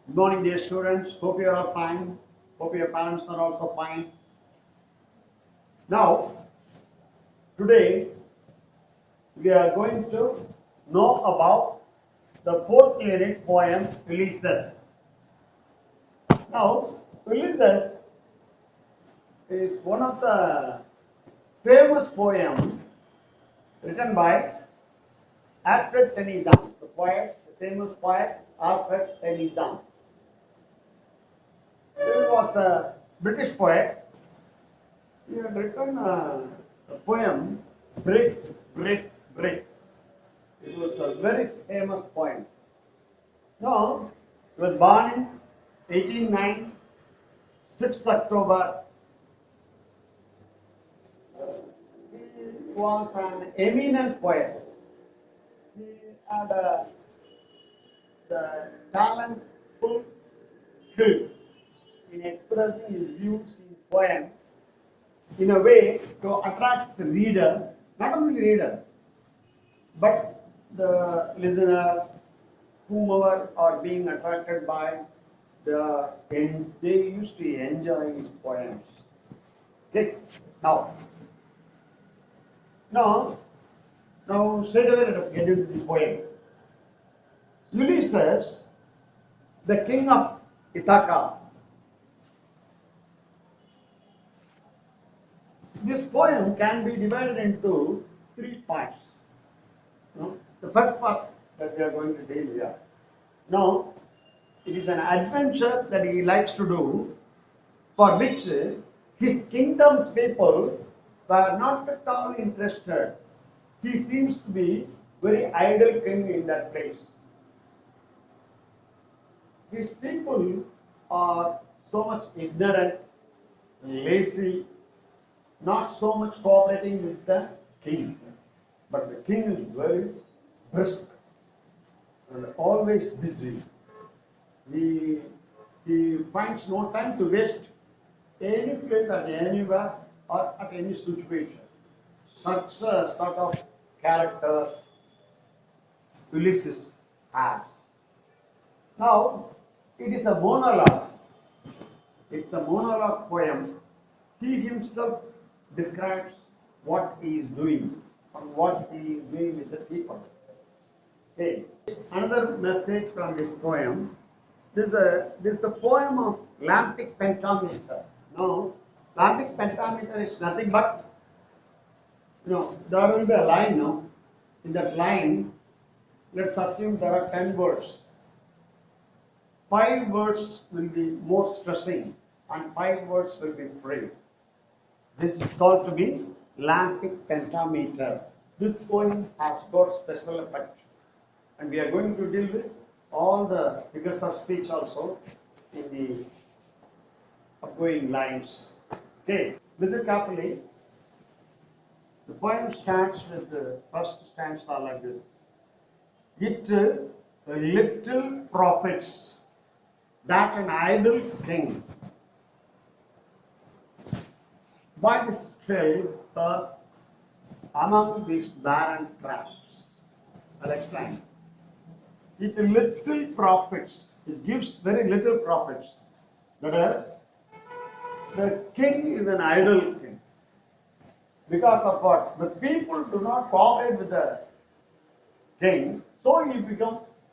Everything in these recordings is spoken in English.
Good morning, dear students. Hope you are all fine. Hope your parents are also fine. Now, today we are going to know about the fourth lyric poem Ulysses. Now, Ulysses is one of the famous poems written by Alfred Tennyson, the famous poet Alfred Tennyson. He was a British poet. He had written a poem, Brick, Brick, Brick. It was a very famous poem. Now, he was born in 1809, 6th October. He was an eminent poet. He had the talentful skill in expressing his views in poem in a way to attract the reader, not only reader, but the listener, whomever are being attracted by and they used to enjoy his poems. Okay, now, now, now straight away let us get into the poem. Ulysses, the king of Ithaca. This poem can be divided into three parts. The first part that we are going to deal here. Now, it is an adventure that he likes to do, for which his kingdom's people were not at all interested. He seems to be very idle king in that place. His people are so much ignorant, lazy, not so much cooperating with the king. But the king is very brisk and always busy. He, he finds no time to waste any place at anywhere or at any situation. Such a sort of character Ulysses has. Now, it is a monologue. It's a monologue poem. He himself describes what he is doing and what he is doing with the people. Okay. Another message from this poem. This is the poem of lampic pentameter. Now, lampic pentameter is nothing but, there will be a line now. In that line, let's assume there are 10 words. 5 words will be more stressing and 5 words will be free. This is called to be lampic pentameter. This poem has got special effect. And we are going to deal with all the figures of speech also in the upgoing lines. Okay, listen carefully. The poem starts with the first stanza like this. It little profits that an idle king by the still among these barren tracts. I'll explain. It little profits, it gives very little profits. That is, the king is an idle king. Because of what? The people do not cooperate with the king, so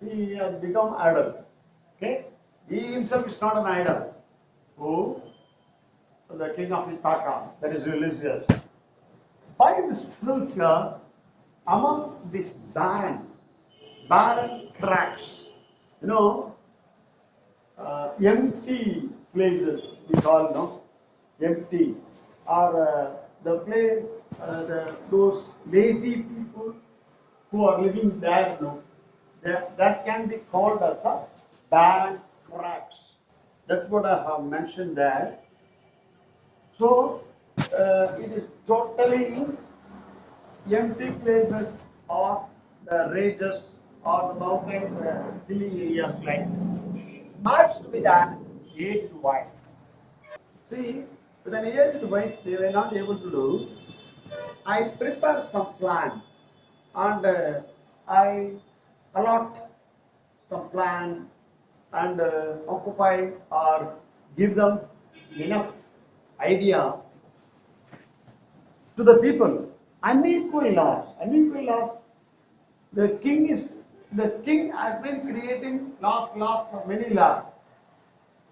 he has become idle. Okay? He himself is not an idol. Who? The king of Ithaca, that is Ulysses. By this scripture, among these barren tracts, empty places, we call, empty, or the place, those lazy people who are living there, that can be called as a barren tracts. That's what I have mentioned there. So, it is totally empty places or the ranges or the mountain hilly areas like merged with an aged wife. See, with an aged wife, they were not able to do. I prepare some plan and I allot some plan and occupy or give them enough idea to the people. Unequal laws, unequal laws. The king has been creating laws for many laws,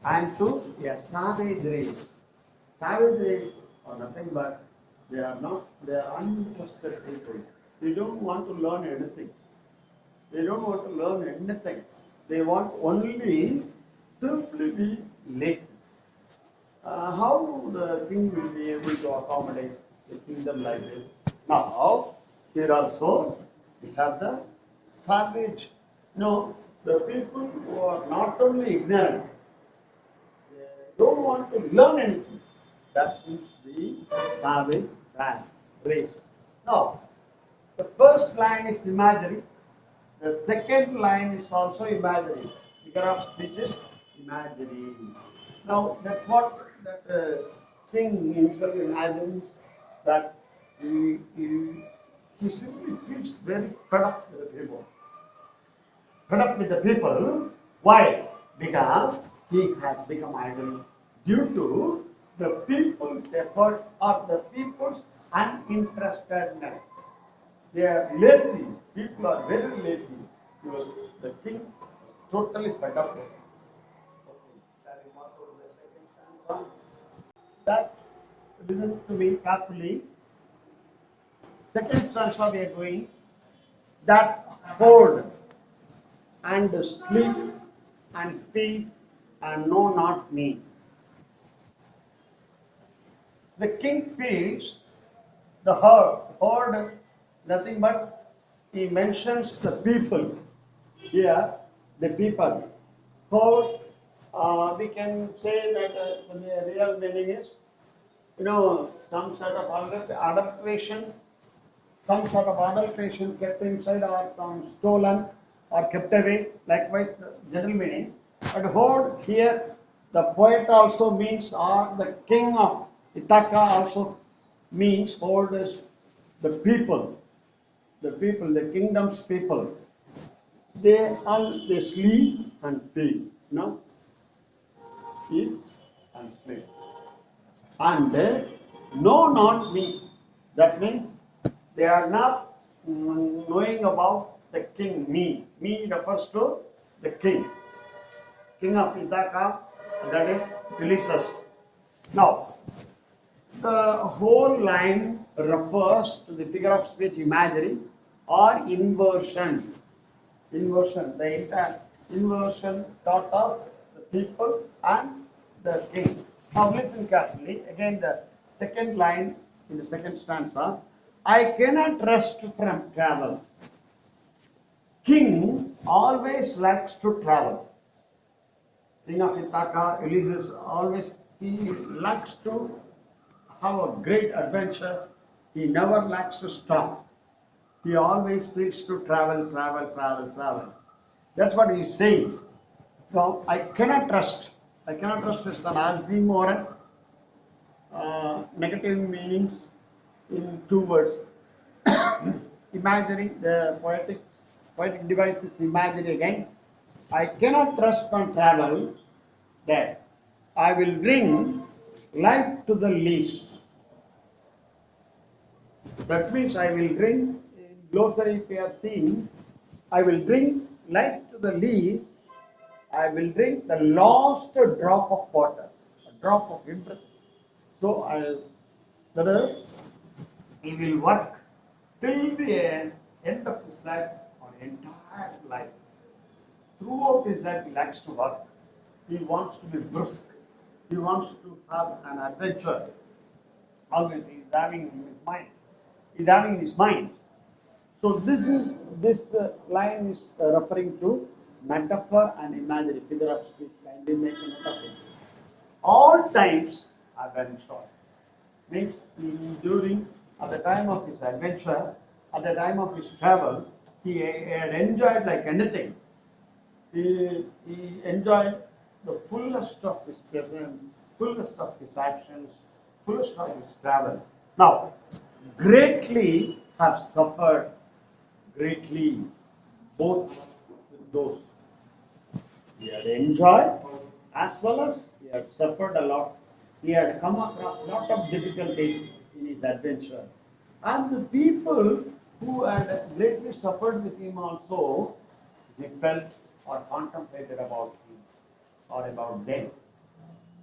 and to a savage race. Savage race are nothing but they are uninterested people. They don't want to learn anything. They don't want to learn anything. They want only simply be lazy. How the king will be able to accommodate the kingdom like this? Now, here also we have the savage. No, the people who are not only ignorant, they don't want to learn anything. That seems to be savage race. Now, the first line is imaginary. The second line is also imaginary. Figure of speech is imaginary. Now, that's what that king himself imagines, that he simply feels very fed up with the people. Fed up with the people. Why? Because he has become idle due to the people's effort or the people's uninterestedness. They are lazy. People are very lazy because the king is totally fed up with it. Okay, that is also the second stanza. That, listen to me carefully. Second stanza we are going. That hoard and sleep and feed and know not me. The king feeds the herd. Herd, nothing but he mentions the people. Here, the people. Herd, we can say that the real meaning is, some sort of adulteration, some sort of adulteration kept inside, or some stolen or kept away. Likewise, the general meaning. But hoard here, the poet also means, or the king of Ithaca also means, hoard is the people, the kingdom's people. They sleep and feed, eat and sleep. And know not me. That means they are not knowing about the king, me. Me refers to the king of Ithaca, that is Ulysses. Now, the whole line refers to the figure of speech imagery or inversion. Inversion, the entire inversion thought of the people and the king. Now listen carefully. Again, the second line in the second stanza. I cannot rest from travel. King always likes to travel. King of Ithaca, Ulysses, always he likes to have a great adventure. He never likes to stop. He always needs to travel, travel, travel, travel. That's what he's saying. So I cannot trust. I cannot trust is an oxymoron, negative meanings in two words. Imaginary, the poetic device is imaginary again. I cannot trust on travel that I will bring life to the least. That means I will bring, in glossary if you have seen, I will bring life to the least. I will drink the last drop of water, a drop of interest. So that is, he will work till the end of his life, or entire life. Throughout his life, he likes to work. He wants to be brisk. He wants to have an adventure. Always, he is having in his mind. He is having in his mind. So this line is referring to metaphor and imagery, figure of speech. Kindly make a note of it. All times are very short. Means during at the time of his adventure, at the time of his travel, he had enjoyed like anything. He enjoyed the fullest of his presence, fullest of his actions, fullest of his travel. Now, greatly have suffered greatly both with those. He had enjoyed as well as he had suffered a lot. He had come across a lot of difficulties in his adventure. And the people who had greatly suffered with him also, he felt or contemplated about him or about them.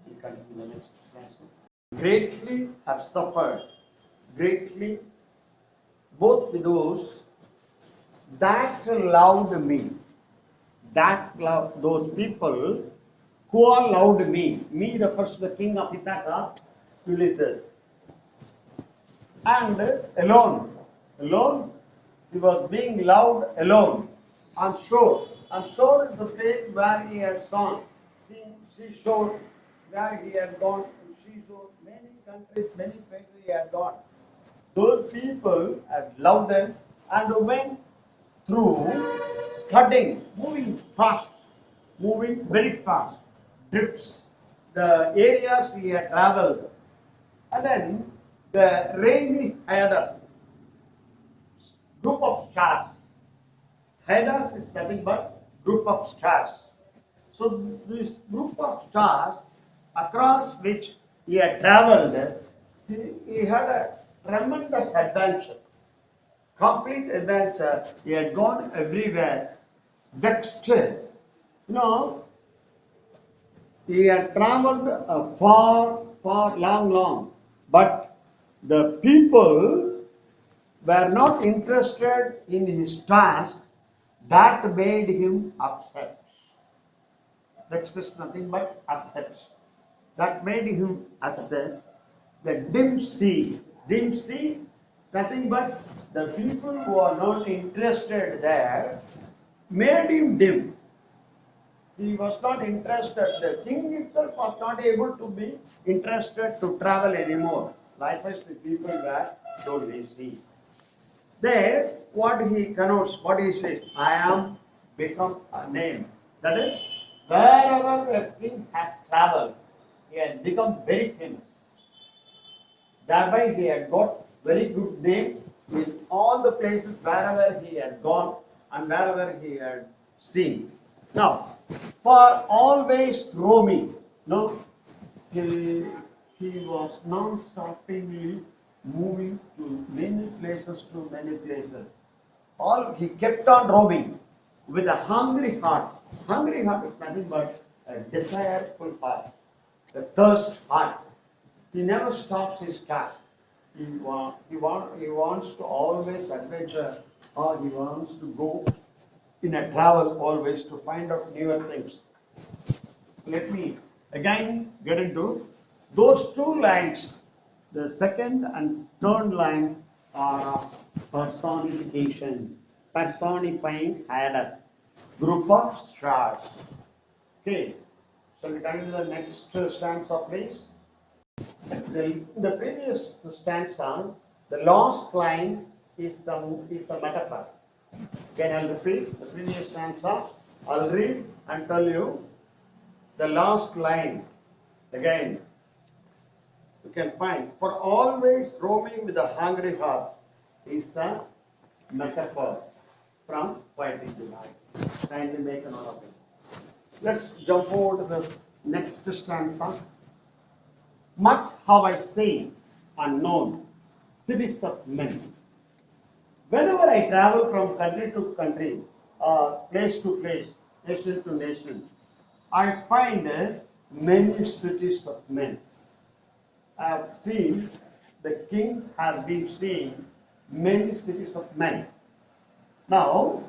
We continue the next lesson. Greatly have suffered, greatly, both with those that loved me, that love, those people who all loved me. Me refers to the king of Ithaca, Ulysses. And alone, alone, he was being loved alone on shore. On shore is the place where he had gone. Seashore, where he had gone to seashore, many countries, many places he had gone. Those people had loved them and went through scudding, moving fast, moving very fast, drifts, the areas he had traveled. And then the rainy Hyadas, group of stars. Hyadas is nothing but group of stars. So this group of stars across which he had traveled, he had a tremendous adventure, complete adventure. He had gone everywhere. Vexed, he had traveled far, far, long, but the people were not interested in his task. That made him upset. Vexed is nothing but upset. That made him upset. The dim sea, nothing but the people who are not interested there made him dim. He was not interested. The king himself was not able to be interested to travel anymore. Likewise, the people were totally see. There, what he connotes, what he says, I am become a name. That is, wherever the king has traveled, he has become very famous. Thereby, he had got very good name in all the places wherever he had gone and wherever he had seen. Now, for always roaming, no, he, he was non-stoppingly moving to many places, All he kept on roaming with a hungry heart. Hungry heart is nothing but a desireful heart, a thirst heart. He never stops his task. He wants to always adventure, or he wants to go in a travel always to find out newer things. Let me again get into those two lines. The second and third line are personification, personifying Hades, group of stars. Okay, so we come to the next stanza, please. The previous stanza, the last line is the metaphor. Again, I'll repeat the previous stanza. I'll read and tell you the last line. Again, you can find for always roaming with a hungry heart is a metaphor from Poetic Delight. Kindly make a note of it. Let's jump over to the next stanza. Much have I seen unknown cities of men. Whenever I travel from country to country, place to place, nation to nation, I find many cities of men. I have seen, the king has been seeing many cities of men. Now,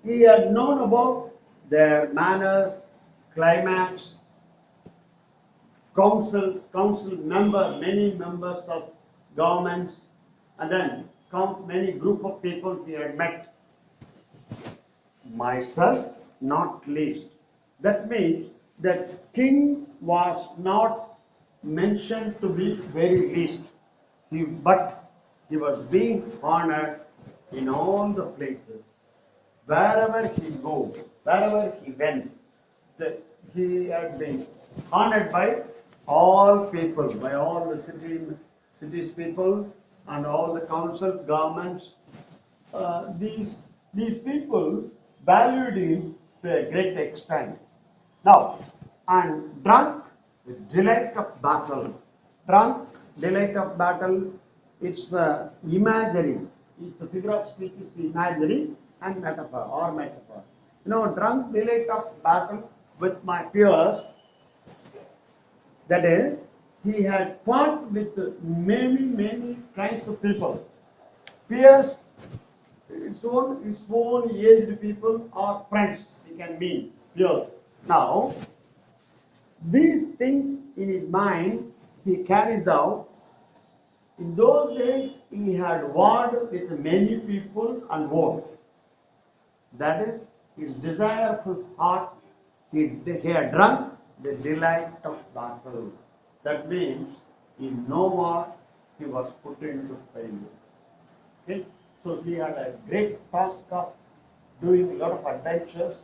he had known about their manners, climates, council many members of governments, and then comes many group of people he had met. Myself not least. That means that king was not mentioned to be very least. But he was being honored in all the places. Wherever he goes, wherever he went, he had been honored by all people, by all the cities people and all the councils, governments. These people valued him to a great extent. Now, and drunk with delight of battle. Drunk, delight of battle, it's imagery. It's a figure of speech, is imagery and metaphor or metaphor. Drunk delight of battle with my peers, that is, he had fought with many kinds of people. Peers, its own aged people or friends, we can mean peers. Now, these things in his mind he carries out. In those days, he had warred with many people and won. That is, his desireful heart, he had drunk the delight of battle. That means, in no war, he was put into failure. Okay? So he had a great task of doing a lot of adventures.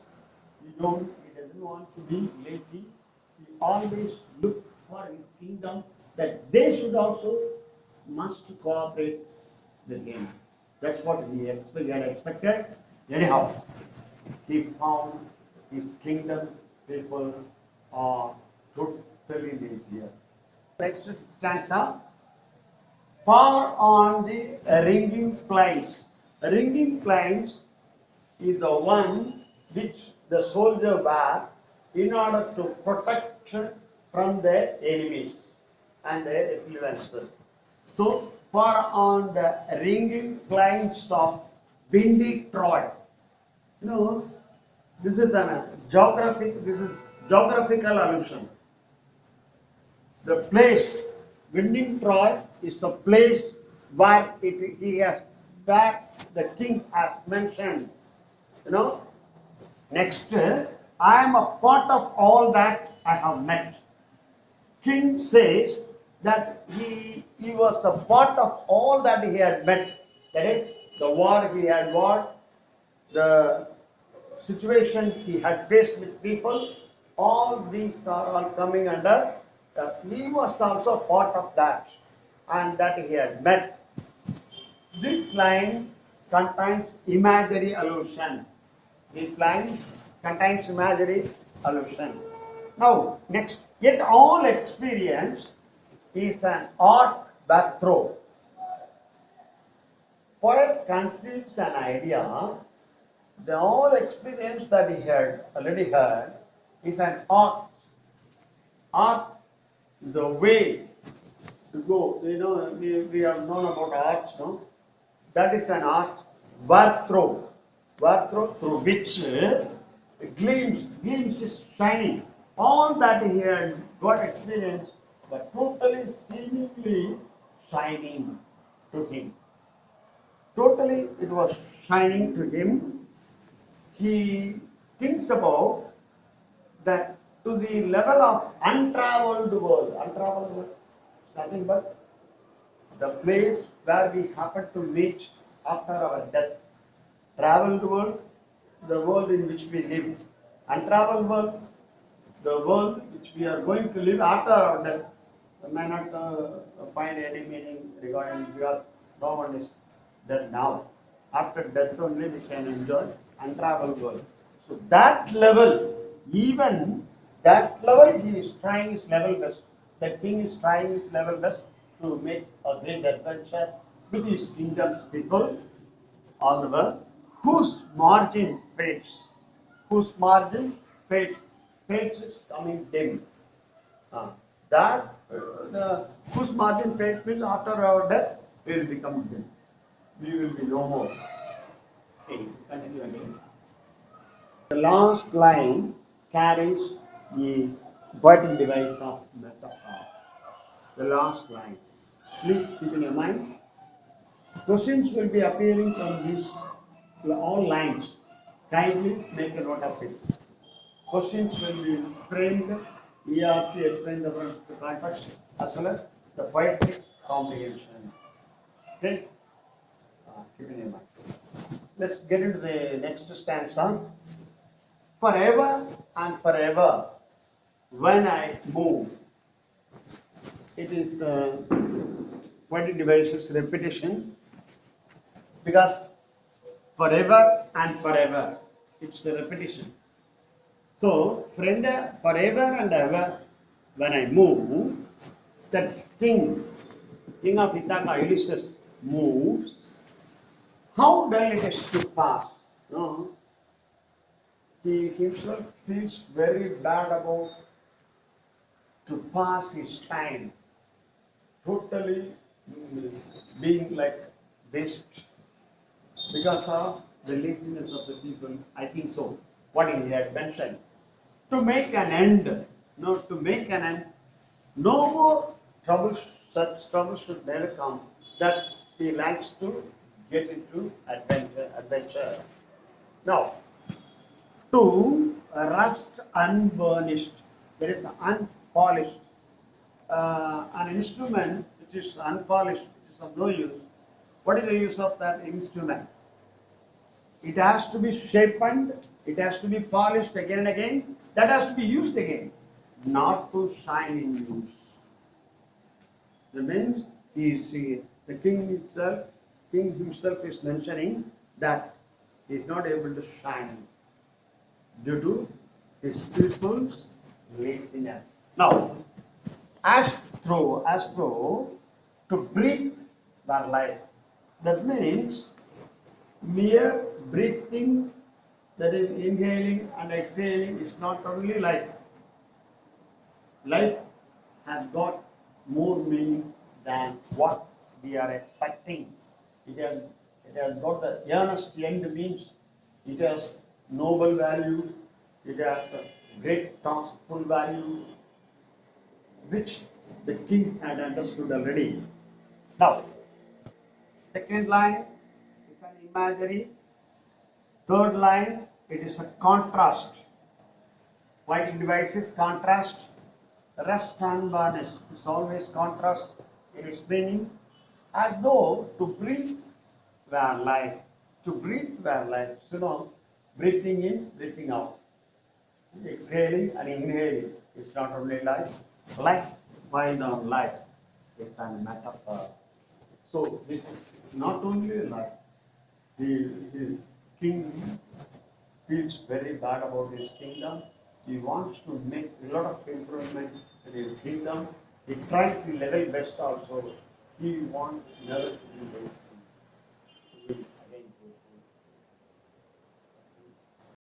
He doesn't want to be lazy. He always looked for his kingdom that they should also must cooperate with him. That's what he had expected. Anyhow, he found his kingdom people are totally lazy. Next stanza. Far on the ringing flames. Ringing flames is the one which the soldier wear in order to protect from their enemies and their influences. So, far on the ringing flames of windy Troy. This is geographical allusion. The place, Winning Troy, is the place where where the king has mentioned. Next, I am a part of all that I have met. King says that he was a part of all that he had met. That is, the war he had won, the situation he had faced with people, all these are all coming under. He was also part of that, and that he had met. This line contains imagery allusion. This line contains imagery allusion. Now, next, yet all experience is an art backthrow. Poet conceives an idea. The whole experience that he had already heard is an art. Art is the way to go. We have known about arts, no? That is an art. Backthrow through which gleams is shining. All that he had got experience, but totally seemingly shining to him. Totally it was shining to him. He thinks about that to the level of untraveled world. Untraveled world is nothing but the place where we happen to meet after our death. Traveled world, the world in which we live. Untraveled world, the world which we are going to live after our death. We may not find any meaning regarding, because no one is dead now. After death only we can enjoy untraveled world. So that level, even that level, he is trying his level best. The king is trying his level best to make a great adventure with his kingdom's people all the world, whose margin fades. Whose margin fades. Fades is coming dim. Whose margin fades means after our death we will become dim. We will be no more. Okay, continue again. The last line carries the poetic device of metaphor. The last line. Please keep in your mind. Questions will be appearing from these all lines. Kindly make a note of it. Questions will be framed. ERC explain the context as well as the poetic comprehension. Okay? Keep in your mind. Let's get into the next stanza. Forever and forever, when I move, it is the poetic devices repetition, because forever and forever, it's the repetition. So, friend, forever and ever, when I move, the king of Ithaca, Ulysses, moves. How dull it is to pass. No, he himself feels very bad about to pass his time, totally being like waste because of the laziness of the people. I think so. What he had mentioned. To make an end, no, to make an end, no more troubles, such troubles should never come, that he likes to get into adventure. Now, to rust unburnished, there is unpolished. An instrument which is unpolished, which is of no use. What is the use of that instrument? It has to be sharpened, it has to be polished again and again, that has to be used again, not to shine in use. That means the king himself is mentioning that he is not able to shine due to his people's laziness. Now, astro, to breathe their life. That means mere breathing, that is inhaling and exhaling, is not only life. Life has got more meaning than what we are expecting. It has got the earnest end, means it has noble value, it has a great taskful value, which the king had understood already. Now, second line is an imagery. Third line, it is a contrast. Lighting devices, contrast. Rust and varnish is always contrast in its meaning, as though to breathe were life. To breathe were life. So, breathing in, breathing out. Exhaling and inhaling is not only life. Life while on life is a metaphor. So, this is not only life. The king feels very bad about his kingdom. He wants to make a lot of improvement in his kingdom. He tries the level best also. He wants never to do this.